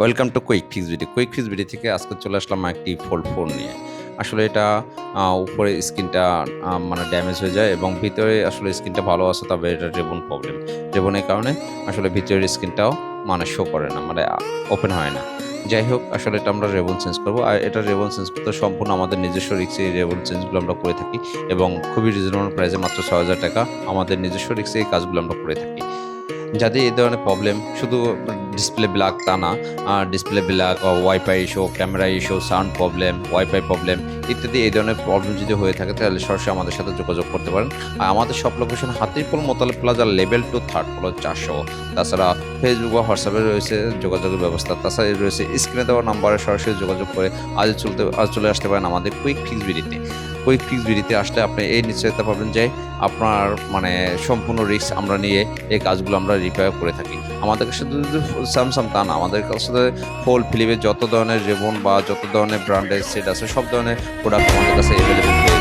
Welcome to quick fix video. Quick fix video থেকে আজকে চলে আসলাম একটি ফোল্ড ফোন নিয়ে। আসলে এটা উপরে স্ক্রিনটা মানে ড্যামেজ হয়ে যায় এবং ভিতরে আসলে স্ক্রিনটা ভালো আছে, তবে এটা রেবন প্রবলেম। রেবনের কারণে আসলে ভিতরের স্ক্রিনটাও মানে শো করে না, মানে ওপেন হয় না। যাই হোক, আসলে এটা আমরা রেবন চেঞ্জ করবো, আর এটা রেবন চেঞ্জ করতে সম্পূর্ণ আমাদের নিজস্ব রিক্সে এই রেবন চেঞ্জগুলো আমরা করে থাকি এবং খুবই রিজনেবল প্রাইসে, মাত্র ৬,০০০ টাকা আমাদের নিজস্ব রিক্সে এই কাজগুলো আমরা করে থাকি। যাদের এই ধরনের প্রবলেম, শুধু ডিসপ্লে ব্ল্যাক তা না, display black, wifi issue, camera issue, sound problem, wifi problem ইত্যাদি এই ধরনের প্রবলেম যদি হয়ে থাকে, তাহলে সরাসরি আমাদের সাথে যোগাযোগ করতে পারেন। আর আমাদের সব location Hatirpul Motaleb plaza level 2 third floor ৪০০। তাছাড়া ফেসবুক বা হোয়াটসঅ্যাপে রয়েছে যোগাযোগের ব্যবস্থা। তাছাড়া রয়েছে স্ক্রিনে দেওয়া নাম্বারে সরাসরি যোগাযোগ করে আজ চলে আসতে পারেন আমাদের কুইক ফিক্স ভিডিওতে। কুইক ফিক্স ভিডিওতে আসলে আপনি এই নিশ্চয়তা পাবেন যে আপনার মানে সম্পূর্ণ রিস্ক আমরা নিয়ে এই কাজগুলো আমরা রিপেয়ার করে থাকি। আমাদের কাছে শুধু স্যামসাং তা না, আমাদের কাছে ফোল্ড, ফিলিপের যত ধরনের রেবন বা যত ধরনের ব্র্যান্ডের সেট আছে, সব ধরনের প্রোডাক্ট আমাদের কাছে অ্যাভেলেবেল।